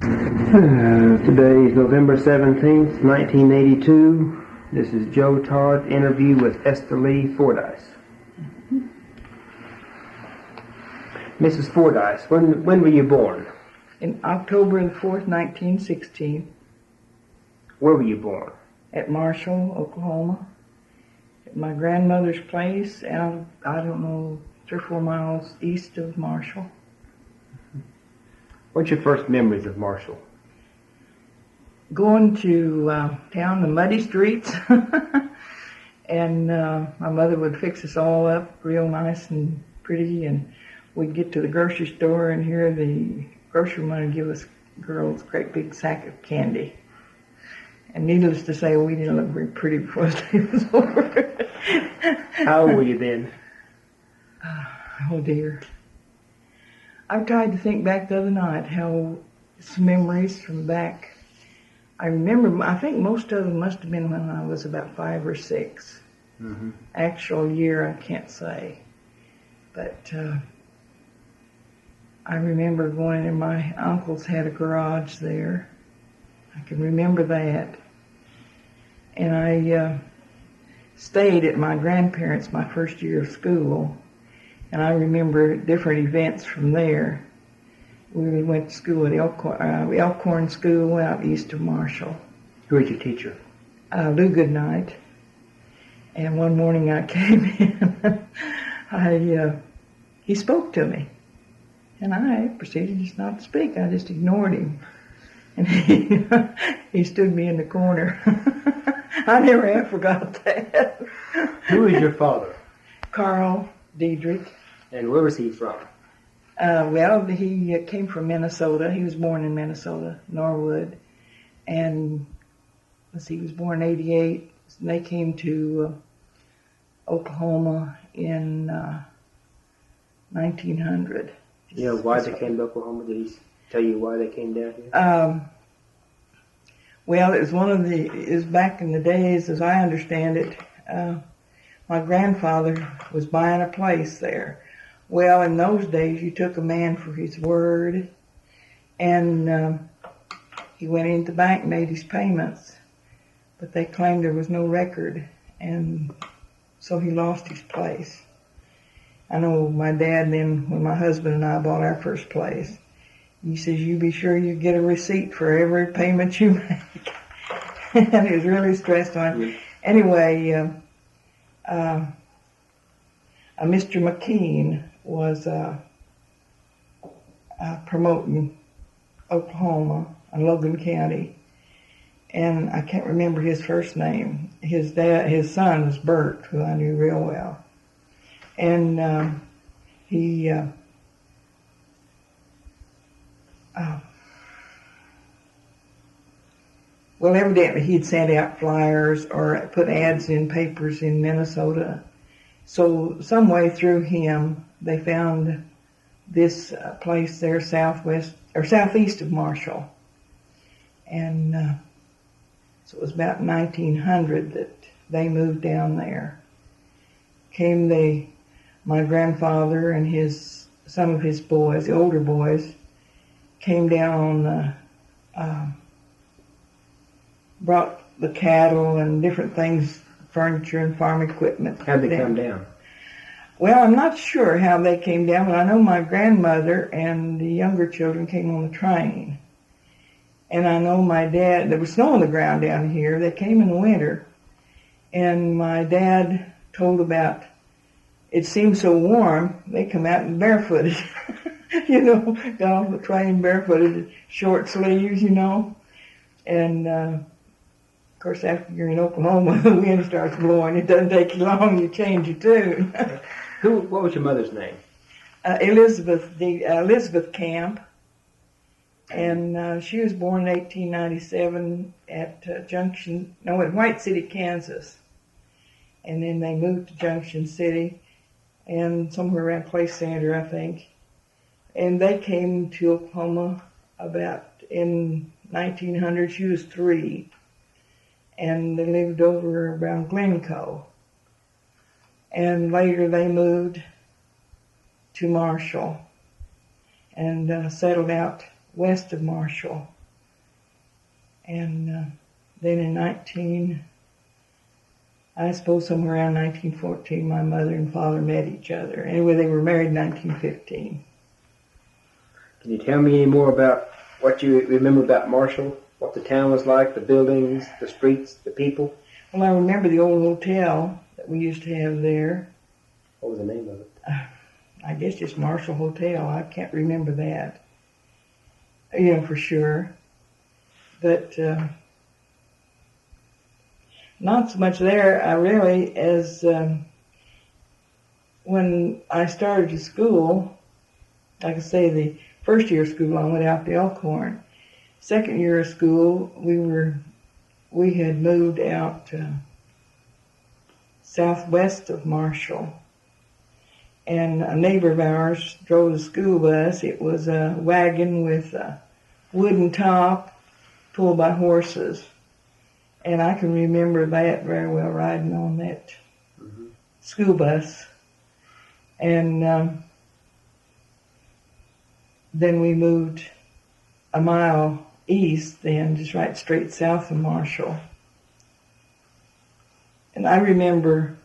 Today is November 17th, 1982. This is Joe Todd interview with Estalee Fordyce. Mrs. Fordyce, when were you born? In October the 4th, 1916. Where were you born? At Marshall, Oklahoma. At my grandmother's place out, I don't know, 3 or 4 miles east of Marshall. What's your first memories of Marshall? Going to town, the muddy streets, and my mother would fix us all up real nice and pretty, and we'd get to the grocery store and hear the grocerman give us girls a great big sack of candy. And needless to say, we didn't look very pretty before the day was over. How old were you then? Oh dear. I tried to think back the other night how some memories from back. I remember, I think most of them must have been when I was about 5 or 6. Mm-hmm. Actual year, I can't say. But I remember going in, my uncle's had a garage there. I can remember that. And I stayed at my grandparents' my first year of school. And I remember different events from there. We went to school at Elkhorn School out east of Marshall. Who was your teacher? Lou Goodnight. And one morning I came in, he spoke to me. And I proceeded just not to speak. I just ignored him. And he stood me in the corner. I never have forgot that. Who was your father? Carl Diedrich. And where was he from? Well, he came from Minnesota. He was born in Minnesota, Norwood. And he was born in 88. And they came to Oklahoma in 1900. Yeah, why they came to Oklahoma? Did he tell you why they came down here? Well, it was back in the days, as I understand it, my grandfather was buying a place there. Well, in those days, you took a man for his word, and he went into the bank and made his payments, but they claimed there was no record, and so he lost his place. I know my dad then, when my husband and I bought our first place, he says, you be sure you get a receipt for every payment you make. And he was really stressed on it. Anyway, Mr. McKean was promoting Oklahoma and Logan County, and I can't remember his first name. His son was Bert, who I knew real well, and he well, evidently he'd sent out flyers or put ads in papers in Minnesota. So some way through him, they found this place there southeast of Marshall. And so it was about 1900 that they moved down there. My grandfather and some of his boys, the older boys, came down brought the cattle and different things, furniture and farm equipment. How'd they come down? Well, I'm not sure how they came down, but I know my grandmother and the younger children came on the train. And I know my dad, there was snow on the ground down here. They came in the winter. And my dad told about, it seemed so warm, they come out in barefooted. Got off the train barefooted, short sleeves, And, of course, after you're in Oklahoma, the wind starts blowing. It doesn't take you long, you change your tune. What was your mother's name? Elizabeth Camp. And she was born in 1897 at White City, Kansas. And then they moved to Junction City and somewhere around Clay Center, I think. And they came to Oklahoma about in 1900. She was 3. And they lived over around Glencoe. And later they moved to Marshall and settled out west of Marshall. And then in I suppose somewhere around 1914, my mother and father met each other. Anyway, they were married in 1915. Can you tell me any more about what you remember about Marshall? What the town was like, the buildings, the streets, the people? Well, I remember the old hotel that we used to have there. What was the name of it? I guess just Marshall Hotel. I can't remember that, for sure. But not so much there. I really, as when I started to school, like I say, the first year of school I went out to Elkhorn. Second year of school, we had moved out southwest of Marshall. And a neighbor of ours drove the school bus. It was a wagon with a wooden top pulled by horses. And I can remember that very well, riding on that school bus. And then we moved a mile east then, just right straight south of Marshall. And I remember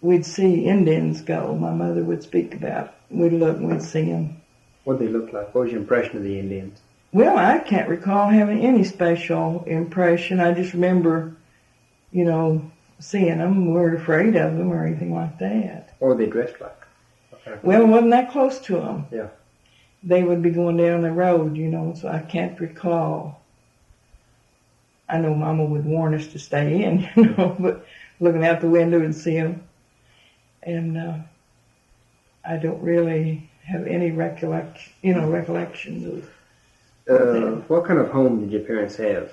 we'd see Indians go. My mother would speak about. We'd look and we'd see them. What did they look like? What was your impression of the Indians? Well, I can't recall having any special impression. I just remember, seeing them. We weren't afraid of them or anything like that. What were they dressed like? Well, it wasn't that close to them. Yeah. They would be going down the road, so I can't recall. I know Mama would warn us to stay in, but looking out the window and see them. And I don't really have any recollections of what kind of home did your parents have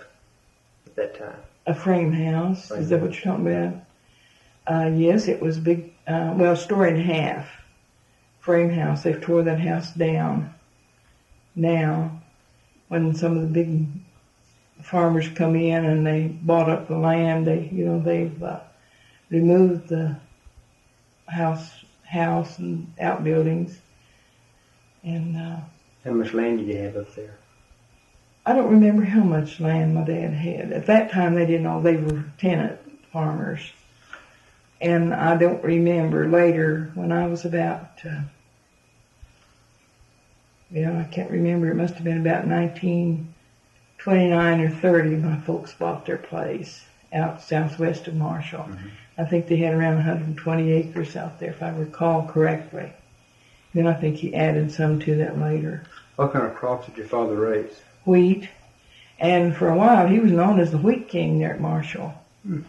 at that time? A frame house. Is that what you're talking about? Yes, it was big, story and a half. Frame house. They've tore that house down now. When some of the big farmers come in and they bought up the land, they've removed the house and outbuildings. And how much land did you have up there? I don't remember how much land my dad had. At that time, they didn't know. They were tenant farmers. And I don't remember later when I was about, I can't remember. It must have been about 1929 or 30. My folks bought their place out southwest of Marshall. Mm-hmm. I think they had around 120 acres out there, if I recall correctly. Then I think he added some to that later. What kind of crops did your father raise? Wheat. And for a while, he was known as the Wheat King there at Marshall. It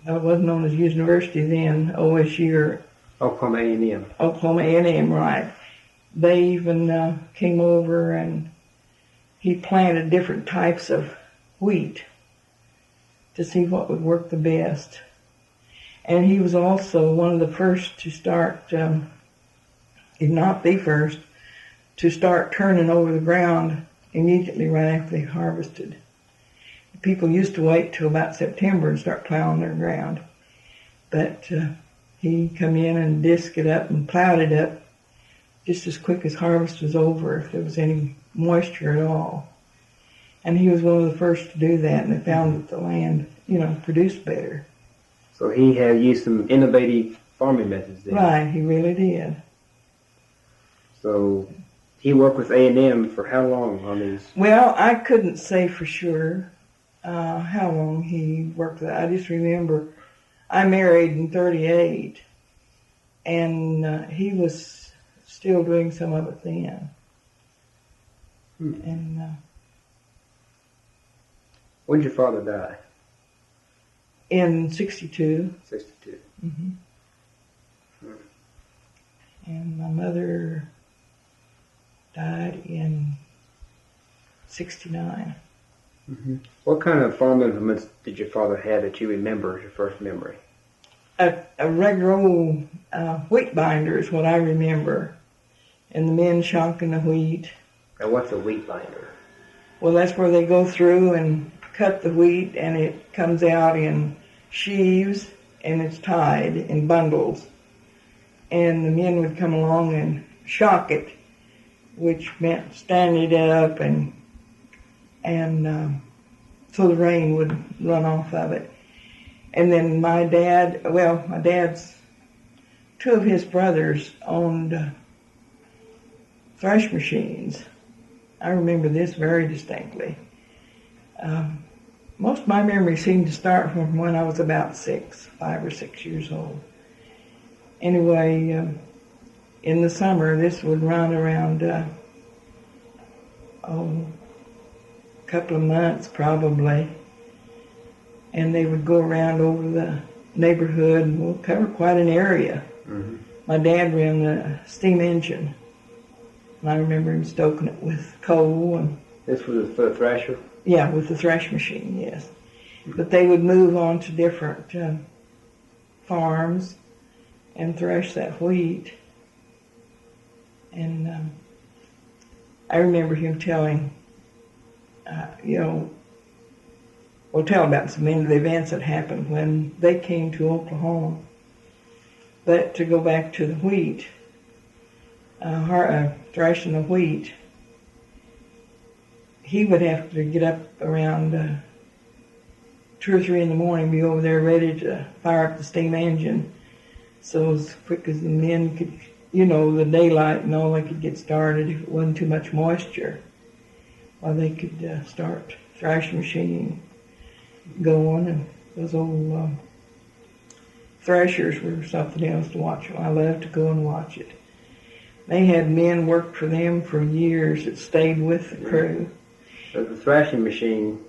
wasn't known as university then, OSU or Oklahoma A&M. Oklahoma A&M, right. They even came over and he planted different types of wheat to see what would work the best. And he was also one of the first to start, if not the first, to start turning over the ground immediately right after they harvested. People used to wait till about September and start plowing their ground. But he come in and disked it up and plowed it up just as quick as harvest was over, if there was any moisture at all. And he was one of the first to do that, and they found that the land, produced better. So he had used some innovative farming methods then. Right, he really did. So he worked with A&M for how long on these? Well, I couldn't say for sure how long he worked with that. I just remember I married in 1938, and he was still doing some of it then. And when did your father die? In 1962. 1962. Mm-hmm. And my mother died in 1969. Mm-hmm. What kind of farm implements did your father have that you remember as your first memory? A regular old wheat binder is what I remember, and the men shocking the wheat. And what's a wheat binder? Well, that's where they go through and cut the wheat, and it comes out in sheaves, and it's tied in bundles. And the men would come along and shock it which meant standing it up and so the rain would run off of it. And then my dad's, two of his brothers owned thresh machines. I remember this very distinctly. Most of my memories seem to start from when I was about 5 or 6 years old. Anyway, in the summer, this would run around, a couple of months probably. And they would go around over the neighborhood and we'll cover quite an area. Mm-hmm. My dad ran the steam engine. And I remember him stoking it with coal. And this was for the thresher? Yeah, with the thresh machine, yes. Mm-hmm. But they would move on to different farms and thresh that wheat. And I remember him telling, tell about some of the events that happened when they came to Oklahoma. But to go back to the wheat, threshing the wheat, he would have to get up around 2 or 3 in the morning, be over there ready to fire up the steam engine. So as quick as the men could, the daylight and all, they could get started if it wasn't too much moisture, while they could start threshing machine going. And those old threshers were something else to watch. I loved to go and watch it. They had men work for them for years that stayed with the crew. So the thrashing machine,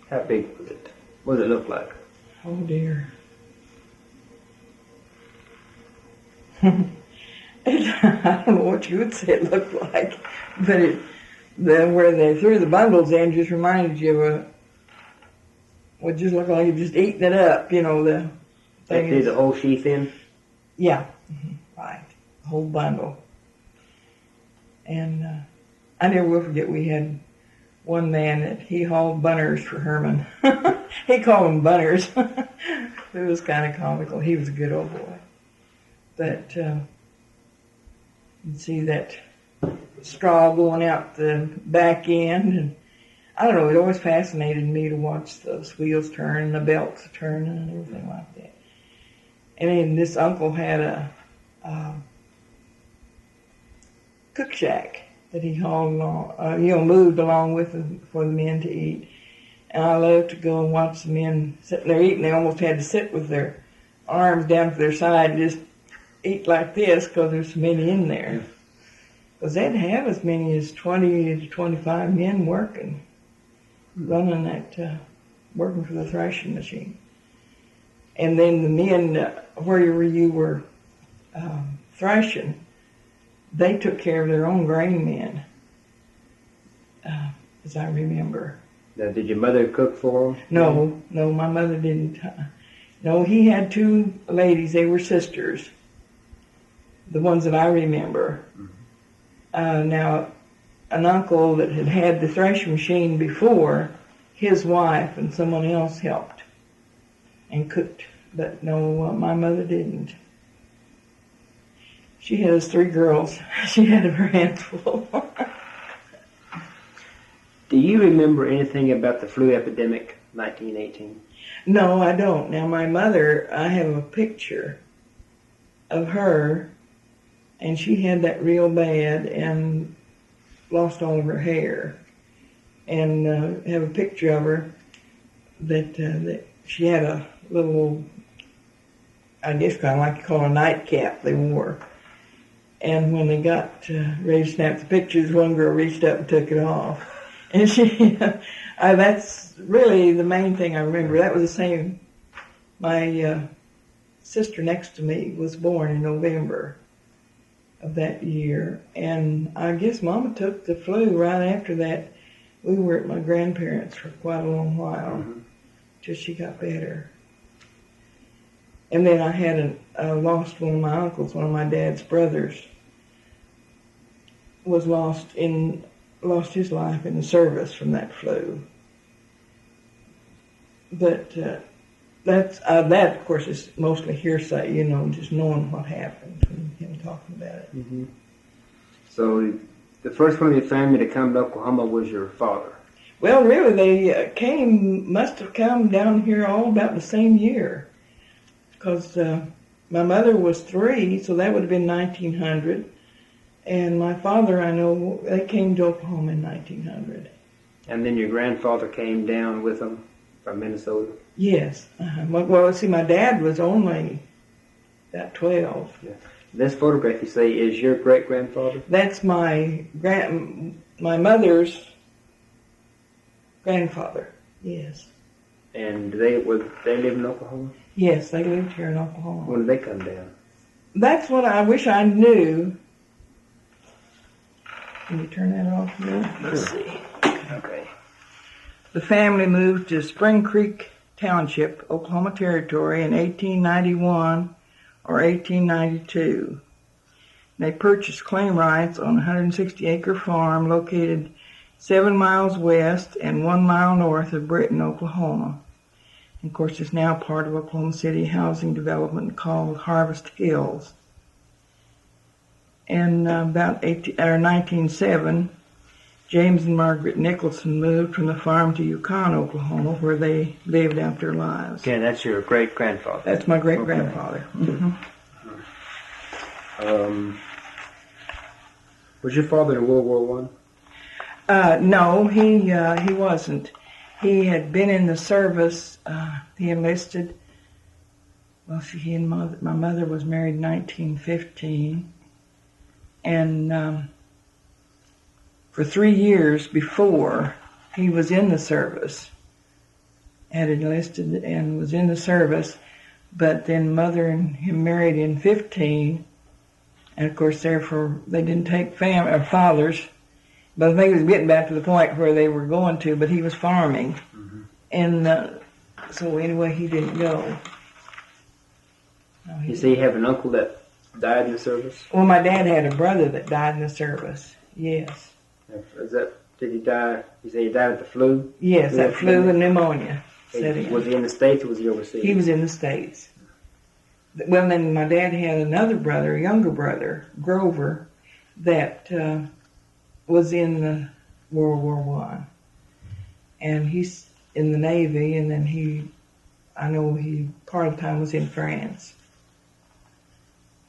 how big was it? What did it look like? Oh dear. I don't know what you would say it looked like, but where they threw the bundles in just reminded you of what just looked like you just eating it up, the thing. They threw the whole sheath in? Yeah, right, the whole bundle. And I never will forget, we had one man that he hauled bunners for Herman. He called them bunners. It was kind of comical. He was a good old boy. But you'd see that straw going out the back end, and I don't know, it always fascinated me to watch those wheels turn and the belts turn and everything like that. And then this uncle had a cook shack that he hauled along, moved along with for the men to eat. And I loved to go and watch the men sitting there eating. They almost had to sit with their arms down to their side and just eat like this because there's so many in there. Because they'd have as many as 20 to 25 men working, running that, working for the threshing machine. And then the men, wherever you were threshing, they took care of their own grain men, as I remember. Now, did your mother cook for them? No, my mother didn't. No, he had 2 ladies. They were sisters, the ones that I remember. Mm-hmm. Now, an uncle that had the threshing machine before, his wife and someone else helped and cooked. But no, my mother didn't. She has 3 girls. She had her hands full. Do you remember anything about the flu epidemic, 1918? No, I don't. Now, my mother, I have a picture of her, and she had that real bad and lost all of her hair. And have a picture of her that she had a little, I guess kind of like you call a nightcap they wore. And when they got ready to snap the pictures, one girl reached up and took it off. And that's really the main thing I remember. That was the same. My sister next to me was born in November of that year. And I guess Mama took the flu right after that. We were at my grandparents' for quite a long while, till she got better. And then I had lost one of my uncles, one of my dad's brothers, was lost his life in the service from that flu. But that of course is mostly hearsay, just knowing what happened and him talking about it. Mm-hmm. So the first one of your family to come to Oklahoma was your father. Well, really, they must have come down here all about the same year. Because my mother was 3, so that would have been 1900. And my father, I know, they came to Oklahoma in 1900. And then your grandfather came down with them from Minnesota? Yes. Well, see, my dad was only about 12. Yeah. This photograph, you say, is your great-grandfather? That's my mother's grandfather, yes. And they live in Oklahoma? Yes, they lived here in Oklahoma. When did they come down? That's what I wish I knew. Can you turn that off here? Let's see. Okay. The family moved to Spring Creek Township, Oklahoma Territory in 1891 or 1892. They purchased claim rights on a 160-acre farm located 7 miles west and 1 mile north of Britton, Oklahoma. And of course, it's now part of Oklahoma City housing development called Harvest Hills. In about 1907, James and Margaret Nicholson moved from the farm to Yukon, Oklahoma, where they lived out their lives. Okay, that's your great-grandfather. That's my great-grandfather. Okay. Mm-hmm. Was your father in World War I? No, he wasn't. He had been in the service. He enlisted. Well, my mother was married in 1915, and for 3 years before, he was in the service. Had enlisted and was in the service, but then mother and him married in 15, and of course, therefore, they didn't take fathers. But I think it was getting back to the point where they were going to, but he was farming. Mm-hmm. And so anyway, he didn't go. No, you say you have an uncle that died in the service? Well, my dad had a brother that died in the service, yes. Did he die? You say he died of the flu? Yes, that flu and pneumonia. Was he in the States or was he overseas? He was in the States. Well, then my dad had another brother, a younger brother, Grover, that was in the World War I. And he's in the Navy, and then I know he part of the time was in France.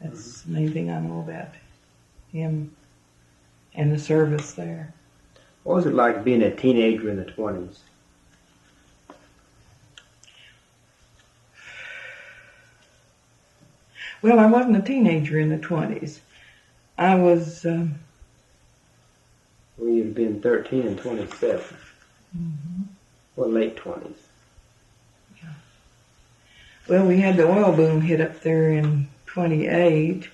That's the main thing I know about him and the service there. What was it like being a teenager in the 20s? Well, I wasn't a teenager in the 20s. I was... Well, you'd been 13 and 27. Mm-hmm. Well, late 20s. Yeah. Well, we had the oil boom hit up there in 28.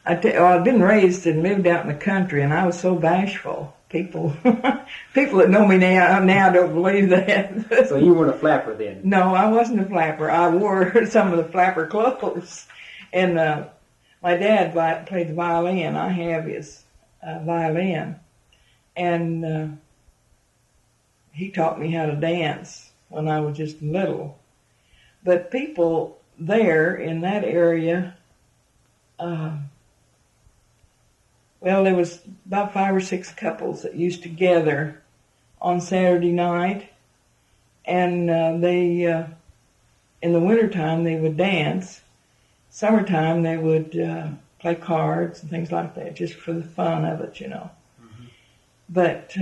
I'd been raised and moved out in the country, and I was so bashful. People that know me now don't believe that. So you weren't a flapper then? No, I wasn't a flapper. I wore some of the flapper clothes. And my dad played the violin. I have his violin. And he taught me how to dance when I was just little. But people there in that area, well, there was about 5 or 6 couples that used to gather on Saturday night. And they, in the wintertime, they would dance. Summertime, they would play cards and things like that, just for the fun of it, you know. But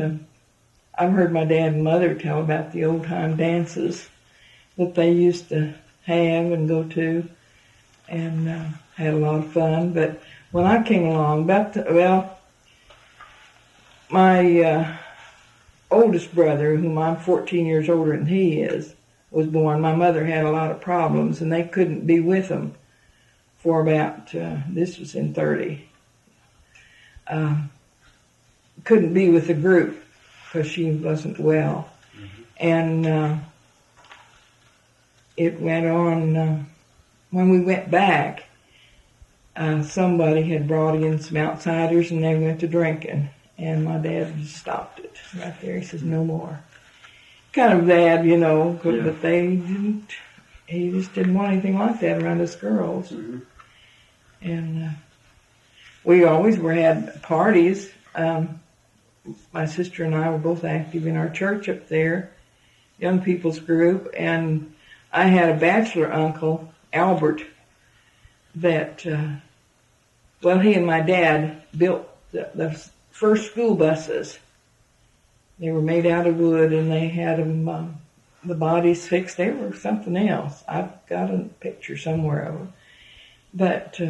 I've heard my dad and mother tell about the old-time dances that they used to have and go to, and had a lot of fun. But when I came along, my oldest brother, whom I'm 14 years older than he is, was born. My mother had a lot of problems, and they couldn't be with him for about, this was in 30. Couldn't be with the group because she wasn't well. Mm-hmm. And it went on, when we went back, somebody had brought in some outsiders and they went to drinking. And my dad just stopped it right there. He says, no more. Kind of bad, you know, but he just didn't want anything like that around us girls. Mm-hmm. And we always had parties My sister and I were both active in our church up there, young people's group, and I had a bachelor uncle, Albert, that, he and my dad built the first school buses. They were made out of wood, and they had them, the bodies fixed. They were something else. I've got a picture somewhere of them. But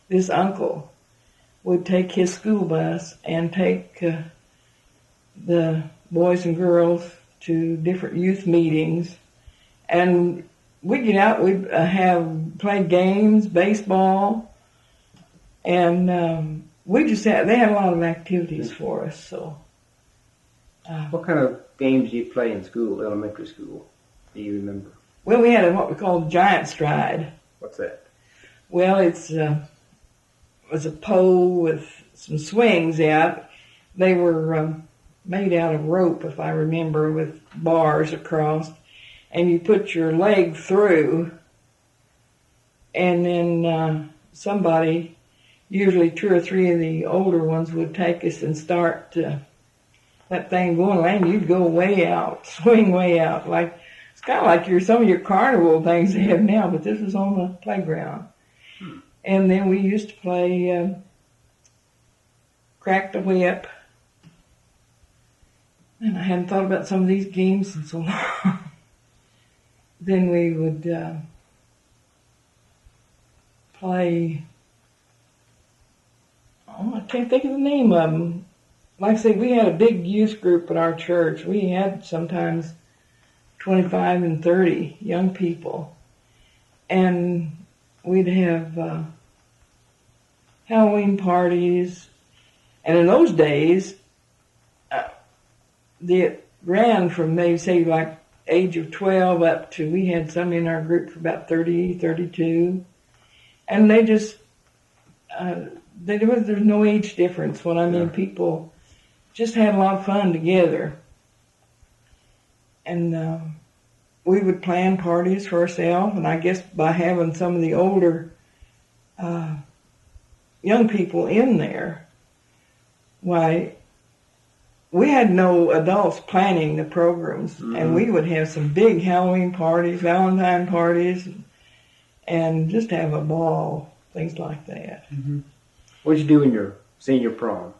this uncle would take his school bus and take the boys and girls to different youth meetings, and we'd get out. We'd play games, baseball, and they had a lot of activities for us. So, what kind of games do you play in school, elementary school? Do you remember? Well, we had what we called giant stride. What's that? Well, it was a pole with some swings out. They were made out of rope, if I remember, with bars across, and you put your leg through, and then somebody, usually 2 or 3 of the older ones, would take us and start that thing going, and you'd go way out, swing way out. Like it's kind of like some of your carnival things they have now, but this was on the playground. And then we used to play Crack the Whip. And I hadn't thought about some of these games in so long. Then we would play, I can't think of the name of them. Like I say, we had a big youth group at our church. We had sometimes 25 and 30 young people. And we'd have Halloween parties. And in those days, it ran from maybe, say, like age of 12 up to, we had some in our group for about 30, 32. And they just, there's no age difference. What I mean, people just had a lot of fun together. And we would plan parties for ourselves, and I guess by having some of the older young people in there, why, we had no adults planning the programs, and we would have some big Halloween parties, Valentine parties, and just have a ball, things like that. Mm-hmm. What did you do in your senior prom?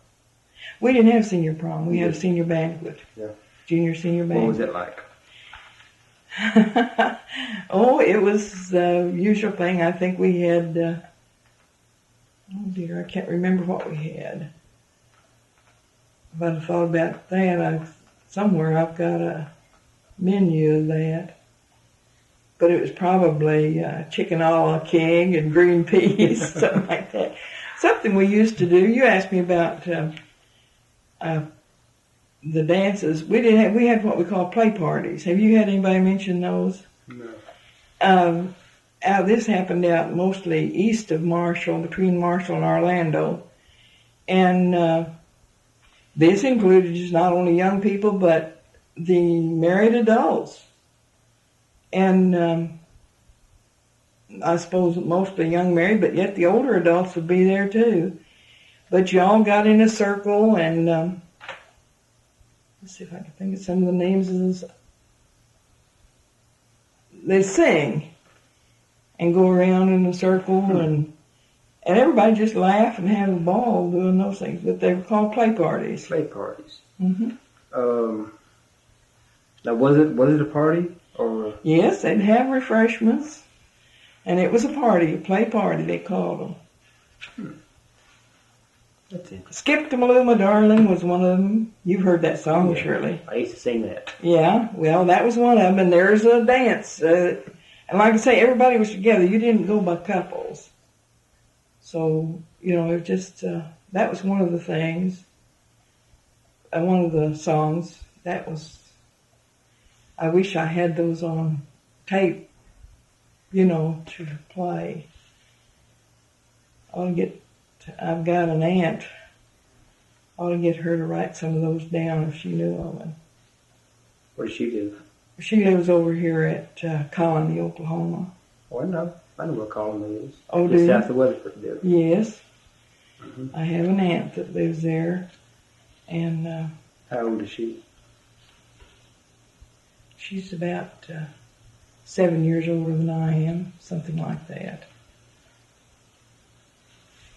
We didn't have senior prom. We had a senior banquet. Yeah. Junior, senior banquet. What was it like? Oh, it was the usual thing. I think we had, oh dear, I can't remember what we had. If I'd thought about that, somewhere I've got a menu of that. But it was probably chicken a la king and green peas, something like that. Something we used to do. You asked me about the dances. We had what we call play parties. Have you had anybody mention those? No. This happened out mostly east of Marshall, between Marshall and Orlando. And this included just not only young people, but the married adults. And I suppose mostly young married, but yet the older adults would be there too. But you all got in a circle, and let's see if I can think of some of the names of this. They sing and go around in a circle, and everybody just laugh and have a ball doing those things. But they were called play parties. Play parties. Mm-hmm. Now, was it a party? Or yes, they'd have refreshments, and it was a party, a play party they called them. That's it. Skip to Maluma Darling was one of them. You've heard that song, surely. I used to sing that. Yeah, well, that was one of them, and there's a dance. And like I say, everybody was together. You didn't go by couples. So, it was just, that was one of the things, one of the songs. That was, I wish I had those on tape, to play. I've got an aunt. I ought to get her to write some of those down if she knew of them. Where does she live? She lives over here at Colony, Oklahoma. Oh, I know where Colony is. Oh, just south of Weatherford. Yes. Mm-hmm. I have an aunt that lives there. And How old is she? she's about 7 years older than I am, something like that.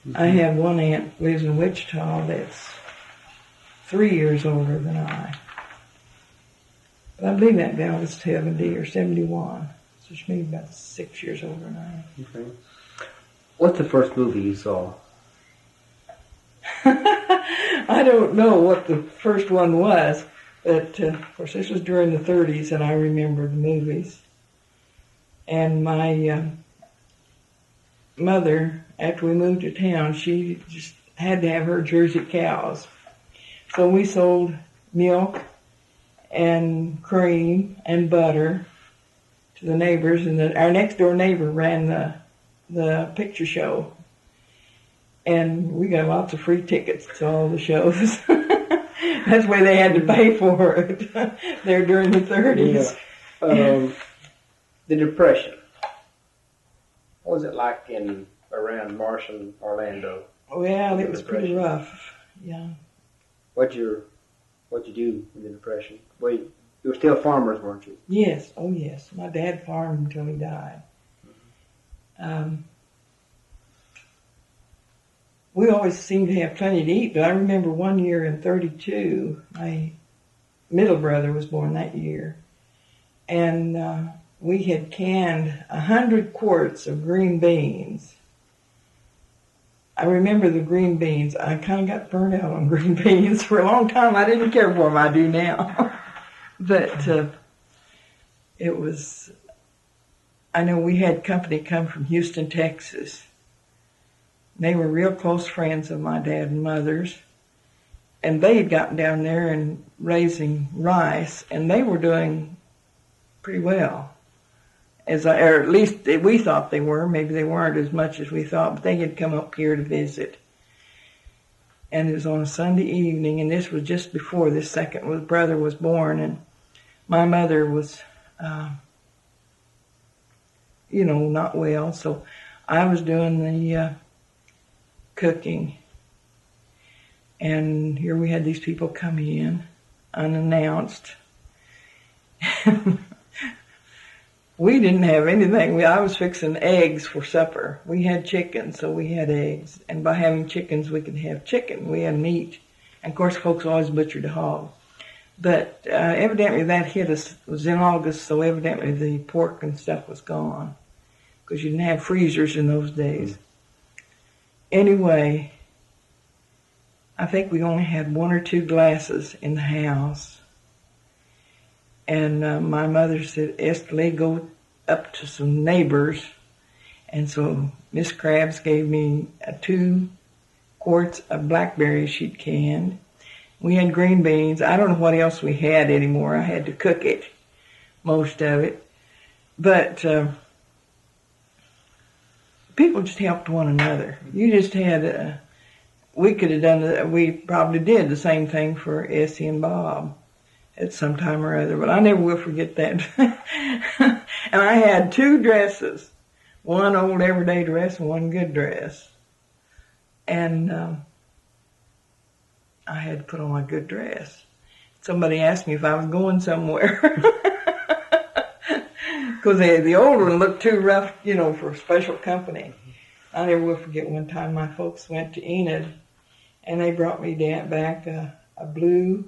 Mm-hmm. I have one aunt who lives in Wichita that's 3 years older than I. But I believe that gal was 70 or 71. So she's maybe about 6 years older than I am. Okay. What's the first movie you saw? I don't know what the first one was, but of course this was during the 30s and I remember the movies. And my mother, after we moved to town, she just had to have her Jersey cows. So we sold milk and cream and butter to the neighbors, and our next door neighbor ran the picture show. And we got lots of free tickets to all the shows. That's why they had to pay for it there during the 30s. Yeah. The Depression. What was it like around Marshall, Orlando? Well, it was pretty rough. Yeah. What'd you do in the Depression? Well, you were still farmers, weren't you? Yes. Oh, yes. My dad farmed until he died. We always seemed to have plenty to eat, but I remember one year in 32, my middle brother was born that year, and we had canned 100 quarts of green beans. I remember the green beans. I kind of got burned out on green beans for a long time. I didn't care for them. I do now. But it was, I know we had company come from Houston, Texas. They were real close friends of my dad and mother's. And they had gotten down there and raising rice, and they were doing pretty well. Or at least we thought they were. Maybe they weren't as much as we thought, but they had come up here to visit. And it was on a Sunday evening, and this was just before this second brother was born, and my mother was, not well, so I was doing the cooking. And here we had these people come in, unannounced. We didn't have anything. I was fixing eggs for supper. We had chicken, so we had eggs. And by having chickens, we could have chicken. We had meat. And of course, folks always butchered a hog. But evidently that hit us. It was in August, so evidently the pork and stuff was gone. Because you didn't have freezers in those days. Anyway, I think we only had 1 or 2 glasses in the house. And my mother said, Estalee, go up to some neighbors. And so Miss Krabs gave me 2 quarts of blackberries she'd canned. We had green beans. I don't know what else we had anymore. I had to cook it, most of it. But people just helped one another. You just had, we could have done, we probably did the same thing for Essie and Bob at some time or other, but I never will forget that. And I had 2 dresses, one old everyday dress and one good dress. And I had to put on my good dress. Somebody asked me if I was going somewhere. Because the old one looked too rough, for special company. I never will forget one time my folks went to Enid, and they brought me back a blue,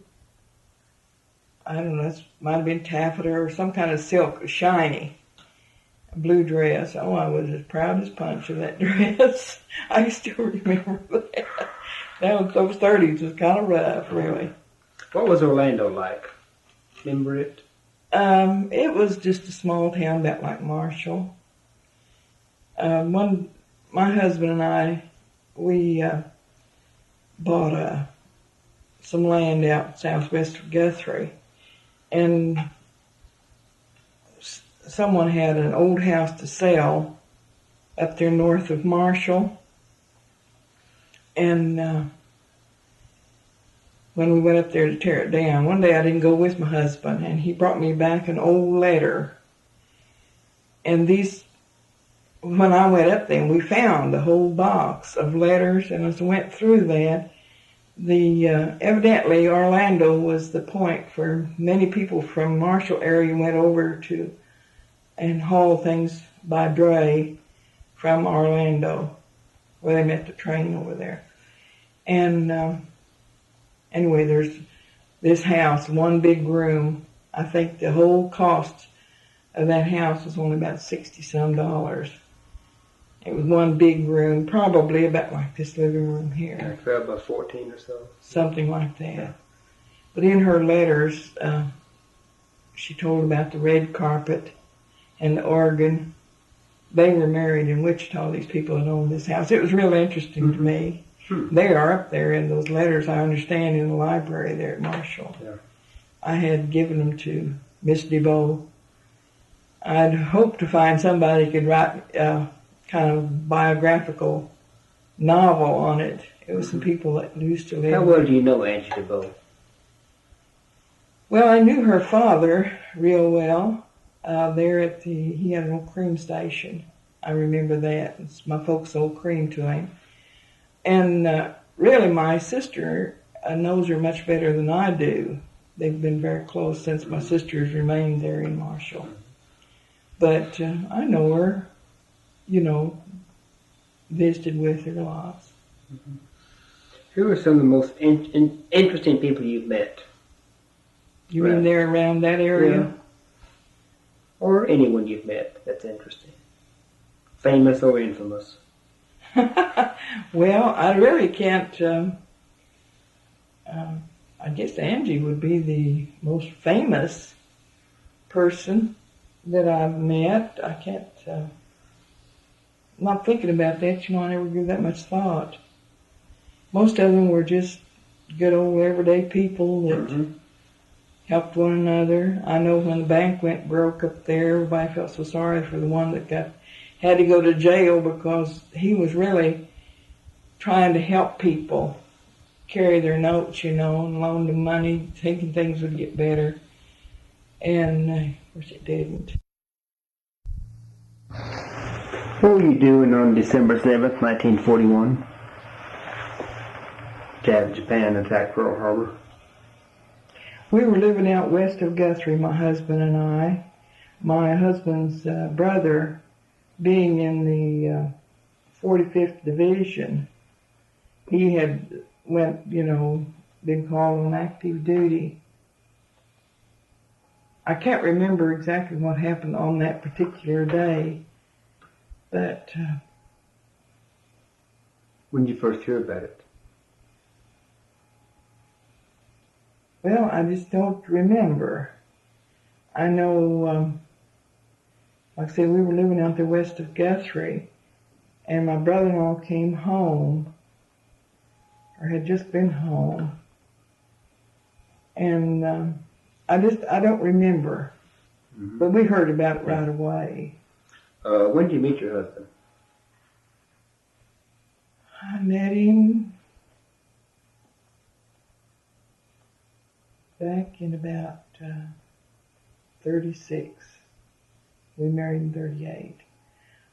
I don't know, it might have been taffeta or some kind of silk, shiny, a blue dress. Oh, I was as proud as punch of that dress. I still remember that. Those 30s was kind of rough, really. What was Orlando like? Remember it? It was just a small town about like Marshall. My husband and I, we bought some land out southwest of Guthrie, and someone had an old house to sell up there north of Marshall. And when we went up there to tear it down, one day I didn't go with my husband, and he brought me back an old letter. And when I went up there, we found the whole box of letters, and as I went through that, Evidently Orlando was the point for many people from Marshall area went over to and hauled things by dray from Orlando, where they met the train over there. And anyway, there's this house, one big room. I think the whole cost of that house was only about $60-some. It was one big room, probably about like this living room here. Like 12 by 14 or so. Something like that. Yeah. But in her letters, she told about the red carpet and the organ. They were married in Wichita, these people that owned this house. It was real interesting to me. They are up there in those letters, I understand, in the library there at Marshall. Yeah. I had given them to Miss DeBow. I'd hoped to find somebody who could write kind of biographical novel on it. It was some people that used to live. How well do you know Angie DeBow? Well, I knew her father real well. There at he had an old cream station. I remember that. My folks sold cream to him. And really, my sister knows her much better than I do. They've been very close since my sister's remained there in Marshall. But I know her, visited with her lots. Mm-hmm. Who are some of the most interesting people you've met? You mean there around that area? Yeah. Or anyone you've met that's interesting. Famous or infamous? Well, I really can't. I guess Angie would be the most famous person that I've met. I can't. I'm not thinking about that. I never give that much thought. Most of them were just good old everyday people that helped one another. I know when the bank went broke up there, everybody felt so sorry for the one that had to go to jail because he was really trying to help people carry their notes, and loan them money, thinking things would get better. And, of course, it didn't. What were you doing on December 7th, 1941? Japan attacked Pearl Harbor. We were living out west of Guthrie, my husband and I. My husband's brother, being in the 45th Division, he had been called on active duty. I can't remember exactly what happened on that particular day, but... When did you first hear about it? Well, I just don't remember. I know, like I said, we were living out there west of Guthrie, and my brother-in-law came home, or had just been home, and I don't remember, but we heard about it right away. When did you meet your husband? I met him back in about 36. We married in 38.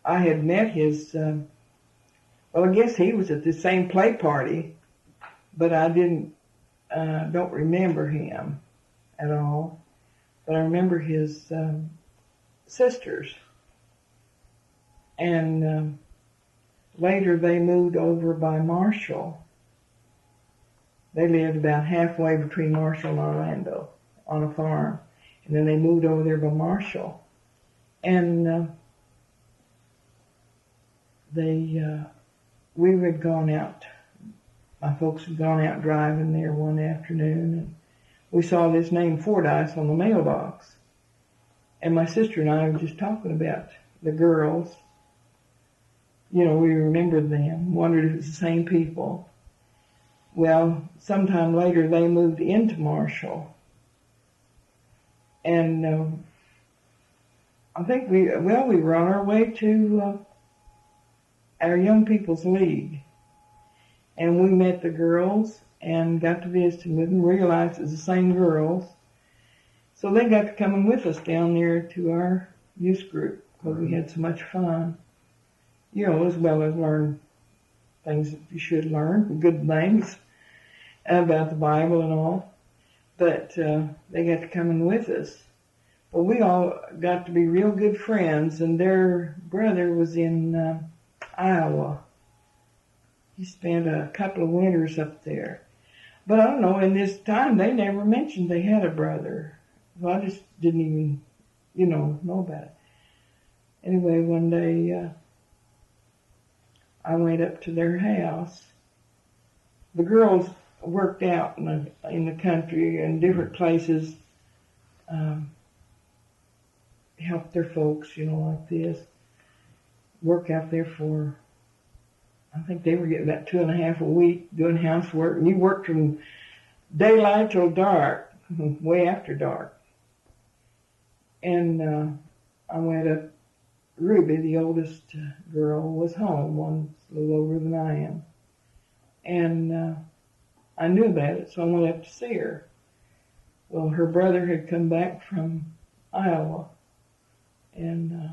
I had met his, I guess he was at the same play party, but I don't remember him at all. But I remember his sisters. And later they moved over by Marshall. They lived about halfway between Marshall and Orlando on a farm. And then they moved over there by Marshall. And we had gone out, my folks had gone out driving there one afternoon, and we saw this name Fordyce on the mailbox. And my sister and I were just talking about the girls. We remembered them, wondered if it was the same people. Well, sometime later they moved into Marshall. And I think we were on our way to our Young People's League. And we met the girls and got to visit with them, realized it was the same girls. So they got to come with us down there to our youth group because we had so much fun. As well as learn things that you should learn, good things. about the Bible and all. But they got to come in with us. Well, we all got to be real good friends, and their brother was in Iowa. He spent a couple of winters up there. But I don't know, in this time, they never mentioned they had a brother. So I just didn't even, know about it. Anyway, one day, I went up to their house. The girls worked out in the country in different places, helped their folks, like this. Work out there for, I think they were getting about 2.5 a week doing housework. And you worked from daylight till dark, way after dark. And I went up, Ruby, the oldest girl, was home. One's a little older than I am. And I knew about it, so I went up to see her. Well, her brother had come back from Iowa, and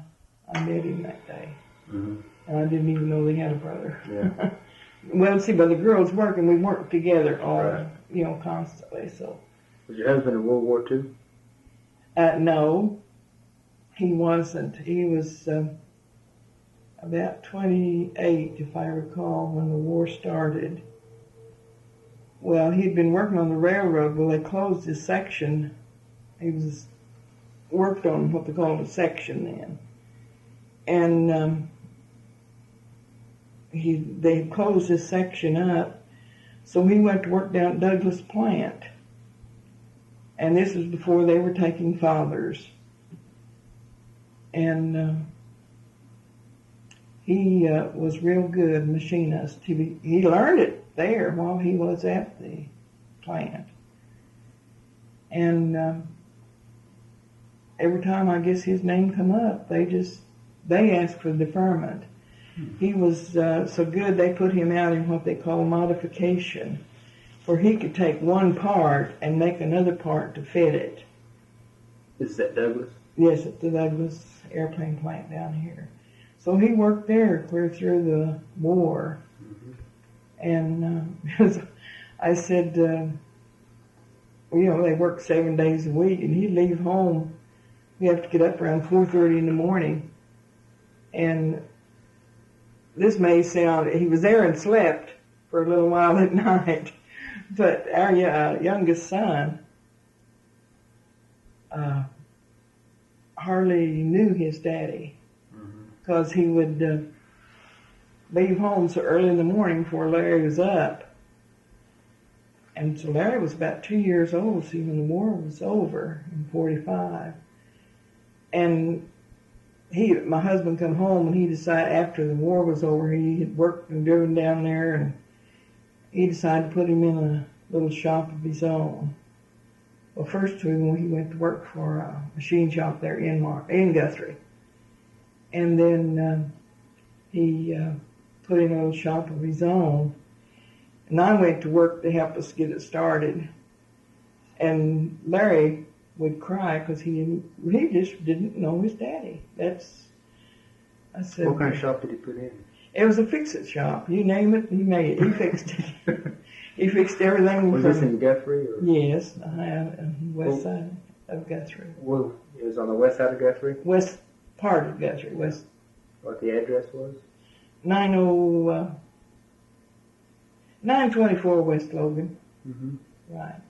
I met him that day. Mm-hmm. And I didn't even know they had a brother. Yeah. Well, see, but the girls working, we worked together all, right. Constantly. So. Was your husband in World War II? No, he wasn't. He was about 28, if I recall, when the war started. Well, he'd been working on the railroad. Well, they closed his section. He was worked on what they called a section then. And they closed his section up, so he went to work down at Douglas plant. And this was before they were taking fathers. And he was real good machinist. He learned it there while he was at the plant. And every time I guess his name come up, they asked for deferment. He was so good they put him out in what they call modification, where he could take one part and make another part to fit it. Is that Douglas? Yes, at the Douglas airplane plant down here. So he worked there clear through the war. Mm-hmm. And I said, they worked 7 days a week, and he'd leave home. We have to get up around 4:30 in the morning. And this may sound, he was there and slept for a little while at night. But our youngest son hardly knew his daddy, because he would leave home so early in the morning before Larry was up. And so Larry was about 2 years old, see, when the war was over in 45. And my husband come home, and he decided after the war was over, he had worked and driven down there, and he decided to put him in a little shop of his own. Well, first he went to work for a machine shop there in Guthrie. And then he put in a little shop of his own. And I went to work to help us get it started. And Larry would cry because he just didn't know his daddy. I said. What kind of shop did he put in? It was a fix-it shop. You name it, he made it. He fixed it. He fixed everything. Was this in Guthrie? Or? Yes, west side of Guthrie. Well, it was on the west side of Guthrie? West part of Guthrie, west. What the address was? 924 West Logan. Mm-hmm. Right.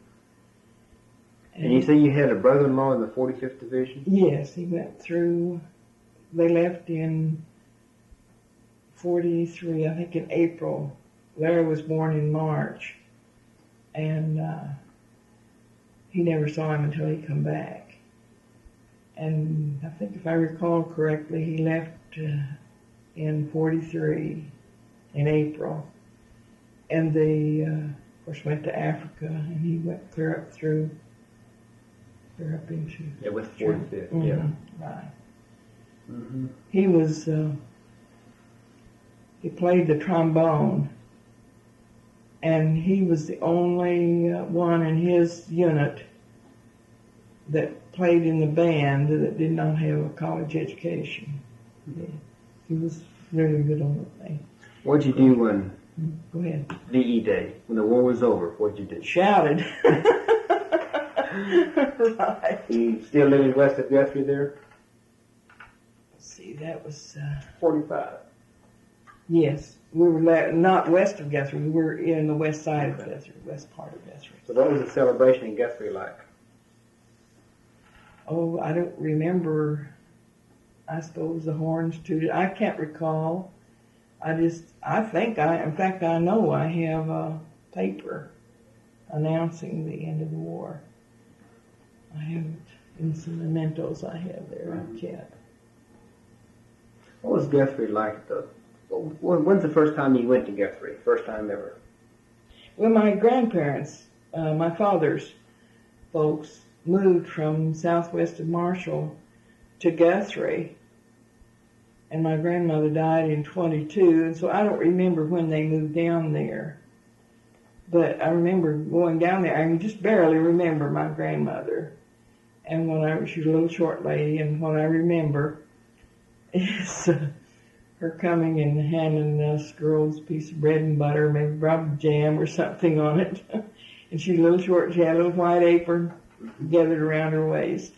And you say you had a brother-in-law in the 45th Division? Yes, he went through. They left in 43, I think in April. Larry was born in March, and he never saw him until he come back. And I think if I recall correctly, he left in 43 in April, and they, of course, went to Africa, and he went clear up through. They're up into. Yeah, with 45th. Mm-hmm. Yeah. Right. Mm-hmm. He was. He played the trombone, and he was the only one in his unit that played in the band that did not have a college education. Mm-hmm. He was really good on the thing. What did you do when Go ahead. VE Day, when the war was over, what'd you do? Shouted. Right. You still living west of Guthrie there? Let's see, that was 45. yes. We were not west of Guthrie. We were in the west side of Guthrie, west part of Guthrie. So what was the celebration in Guthrie like? Oh, I don't remember. I suppose the horns tooted. I can't recall. In fact, I know I have a paper announcing the end of the war. I haven't, in some mementos I have there, I've kept. What was Guthrie like though? When's the first time you went to Guthrie? First time ever? Well, my grandparents, my father's folks, moved from southwest of Marshall to Guthrie, and my grandmother died in 22, and so I don't remember when they moved down there. But I remember going down there. I can just barely remember my grandmother. And she was a little short lady, and what I remember is her coming and handing us girls a piece of bread and butter, maybe probably jam or something on it. And she's a little short. She had a little white apron gathered around her waist.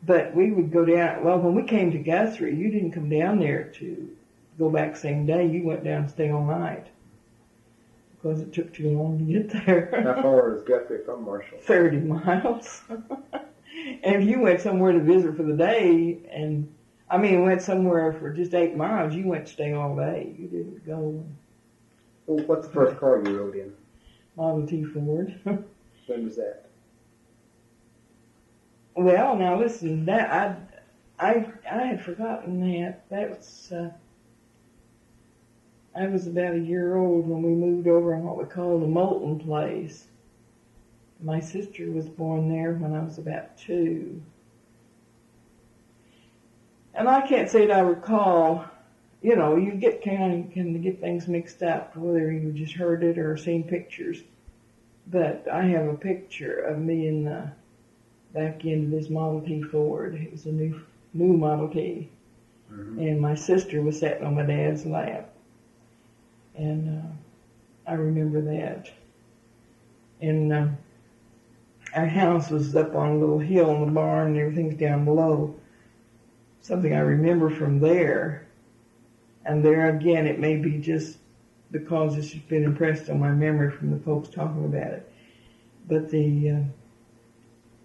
But we would go down. Well, when we came to Guthrie, you didn't come down there to go back the same day. You went down and stayed all night because it took too long to get there. How far is Guthrie from Marshall? 30 miles. And if you went somewhere to visit for the day, went somewhere for just 8 miles, you went to stay all day. You didn't go. Well, what's the first car you rode in? Model T Ford. When was that? Well, now listen, that I had forgotten that. That was I was about a year old when we moved over on what we call the Moulton place. My sister was born there when I was about 2. And I can't say that I recall, you get kind of get things mixed up, whether you just heard it or seen pictures. But I have a picture of me in the back end of this Model T Ford. It was a new Model T. Mm-hmm. And my sister was sitting on my dad's lap. And I remember that. And our house was up on a little hill in the barn, and everything's down below. Something I remember from there. And there again, it may be just because it's just been impressed on my memory from the folks talking about it. But the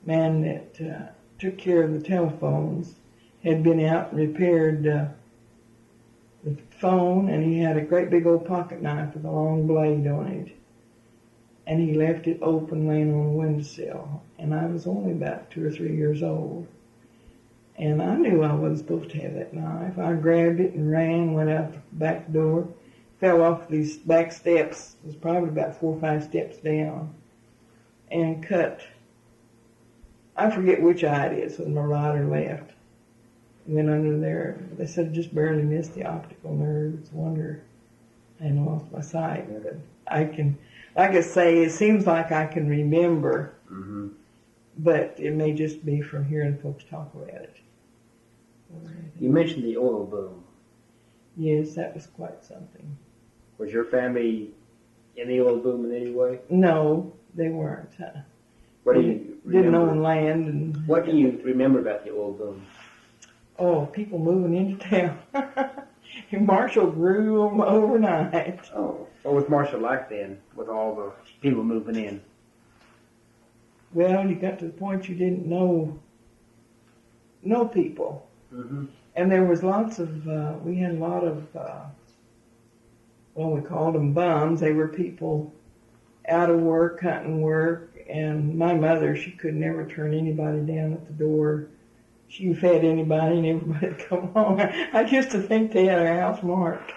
man that took care of the telephones had been out and repaired the phone, and he had a great big old pocket knife with a long blade on it. And he left it open laying on the windowsill. And I was only about 2 or 3 years old. And I knew I wasn't supposed to have that knife. I grabbed it and ran, went out the back door, fell off these back steps. It was probably about 4 or 5 steps down. And cut, I forget which eye it is, was my right or left. Went under there. They said it just barely missed the optical nerve. It's a wonder I hadn't lost my sight. But I can, like I say, it seems like I can remember, mm-hmm. But it may just be from hearing folks talk about it. You mentioned the oil boom. Yes, that was quite something. Was your family in the oil boom in any way? No, they weren't. What do you remember? Didn't own land. And what do you remember about the oil boom? Oh, people moving into town. Marshall grew overnight. Oh, what was Marshall like then, with all the people moving in? Well, you got to the point you didn't know people. Mm-hmm. And there was lots of, we had a lot of, we called them bums. They were people out of work, hunting work, and my mother, she could never turn anybody down at the door. She fed anybody and everybody would come home. I used to think they had our house marked.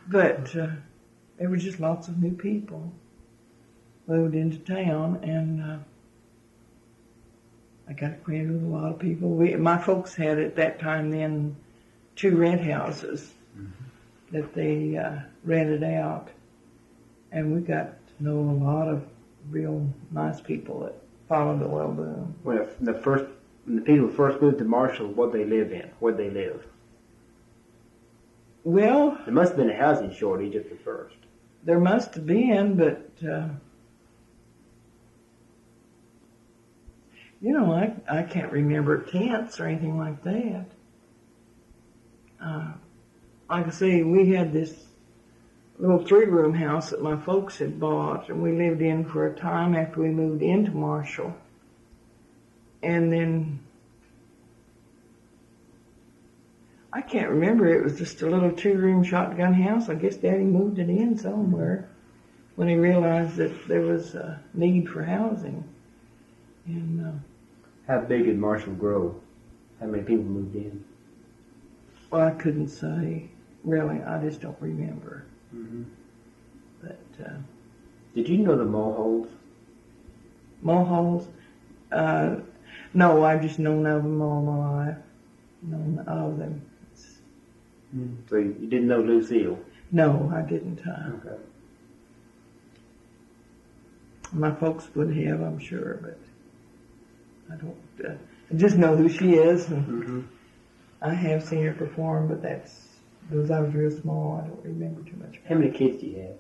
But there were just lots of new people moved into town, and I got acquainted with a lot of people. My folks had at that time then 2 rent houses mm-hmm. that they rented out, and we got to know a lot of real nice people that followed the oil boom. When the people first moved to Marshall, what'd they live in? Where'd they live? Well, There must have been a housing shortage at the first. there must have been, but you know, I can't remember tents or anything like that. Like I say, we had this little 3-room house that my folks had bought, and we lived in for a time after we moved into Marshall. And then I can't remember. It was just a little 2-room shotgun house. I guess Daddy moved it in somewhere when he realized that there was a need for housing. And How big did Marshall grow? How many people moved in? well, I couldn't say. Really, I just don't remember. Mm-hmm. But Did you know the Mulholds? Mulholds? No, I've just known of them all my life. Known of them. So you didn't know Lucille? No, I didn't. Okay. My folks would have, I'm sure, but I don't. I just know who she is, and Mm-hmm. I have seen her perform, but because I was real small, I don't remember too much. How many kids do you have?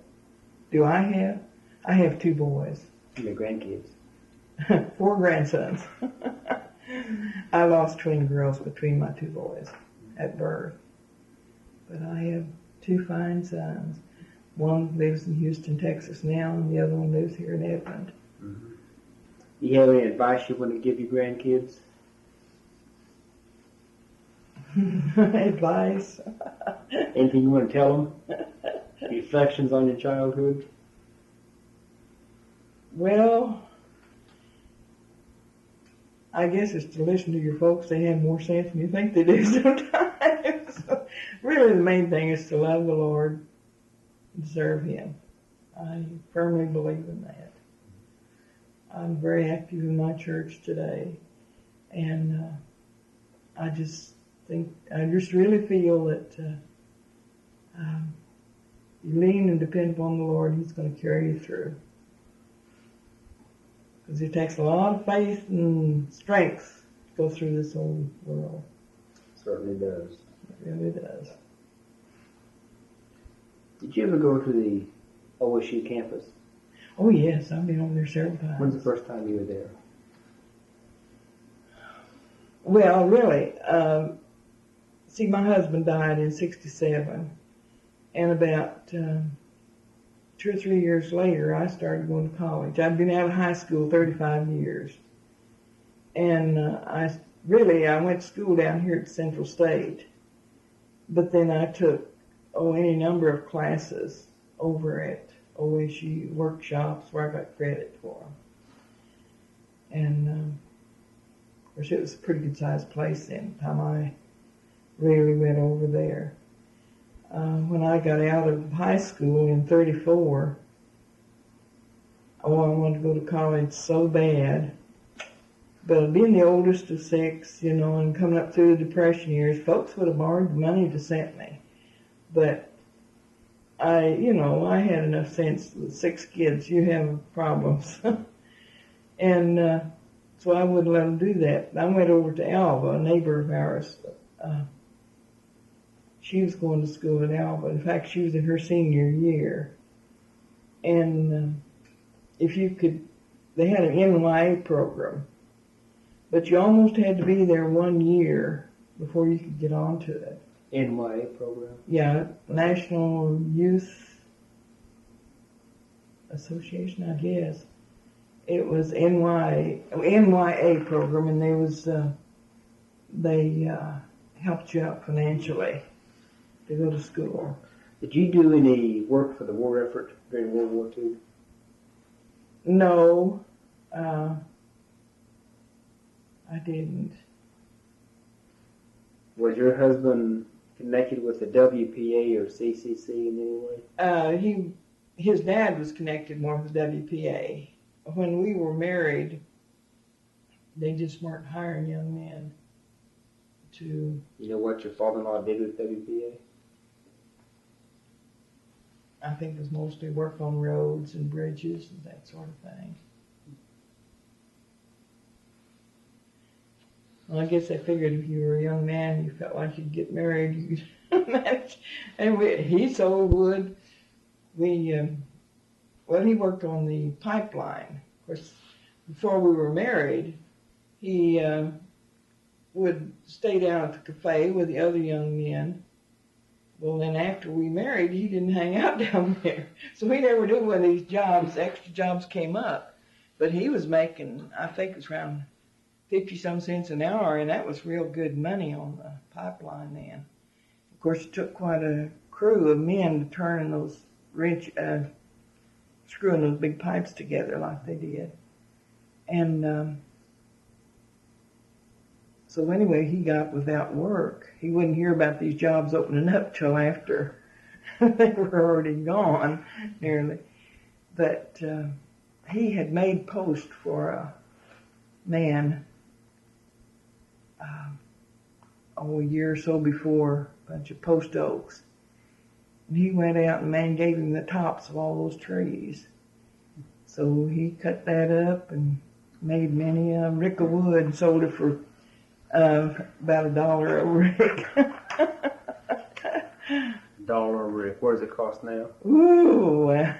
Do I have? I have 2 boys. How many grandkids? 4 grandsons. I lost twin girls between my 2 boys at birth. But I have 2 fine sons. One lives in Houston, Texas now, and the other one lives here in Edmond. Mm-hmm. Do you have any advice you want to give your grandkids? Advice? Anything you want to tell them? Reflections on your childhood? Well, I guess it's to listen to your folks. They have more sense than you think they do sometimes. Really, the main thing is to love the Lord and serve Him. I firmly believe in that. I'm very active in my church today, and I just really feel that you lean and depend upon the Lord, He's going to carry you through. Because it takes a lot of faith and strength to go through this old world. Certainly does. It really does. Did you ever go to the OSU campus? Oh yes, I've been over there several times. When's the first time you were there? Well, really, see, my husband died in '67, and about 2 or 3 years later, I started going to college. I'd been out of high school 35 years, and I went to school down here at Central State, but then I took any number of classes over at OSU workshops where I got credit for them. And of course, it was a pretty good sized place then, the time I really went over there. When I got out of high school in '34, I wanted to go to college so bad. But being the oldest of 6, and coming up through the Depression years, folks would have borrowed the money to send me. But I had enough sense. With 6 kids, you have problems. And so I wouldn't let them do that. I went over to Alva, a neighbor of ours. She was going to school at Alva. In fact, she was in her senior year. And they had an NYA program. But you almost had to be there 1 year before you could get onto it. NYA program? Yeah, National Youth Association, I guess. It was NYA program, and they helped you out financially to go to school. Did you do any work for the war effort during World War II? No, I didn't. Was your husband connected with the WPA or CCC in any way? His dad was connected more with the WPA. When we were married, they just weren't hiring young men to... You know what your father-in-law did with WPA? I think it was mostly work on roads and bridges and that sort of thing. Well, I guess I figured if you were a young man, you felt like you'd get married, And he sold wood. Well, he worked on the pipeline. Of course, before we were married, he would stay down at the cafe with the other young men. Well, then after we married, he didn't hang out down there. So he never knew when these extra jobs came up. But he was making, I think it was around 50-some cents an hour, and that was real good money on the pipeline then. Of course, it took quite a crew of men to turn those screwing those big pipes together like they did. And so anyway, he got without work. He wouldn't hear about these jobs opening up till after they were already gone, nearly. But he had made post for a man a year or so before, a bunch of post oaks. And he went out and man gave him the tops of all those trees. So he cut that up and made many a rick of wood and sold it for about $1 a rick. $1 a rick. What does it cost now? Ooh, I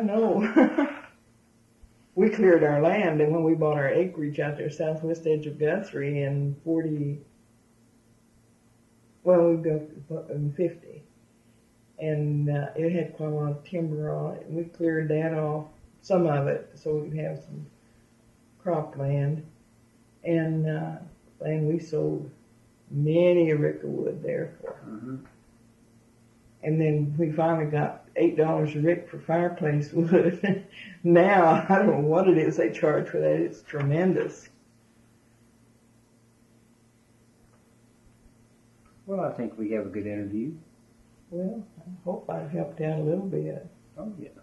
know. We cleared our land, and when we bought our acreage out there, southwest edge of Guthrie in we built in 50. And it had quite a lot of timber on it, and we cleared that off, some of it, so we could have some cropland. And we sold many a rick of wood there for. Mm-hmm. And then we finally got $8 a rick for fireplace wood. Now, I don't know what it is they charge for that. It's tremendous. Well, I think we have a good interview. Well, I hope I helped out a little bit. Oh, yeah.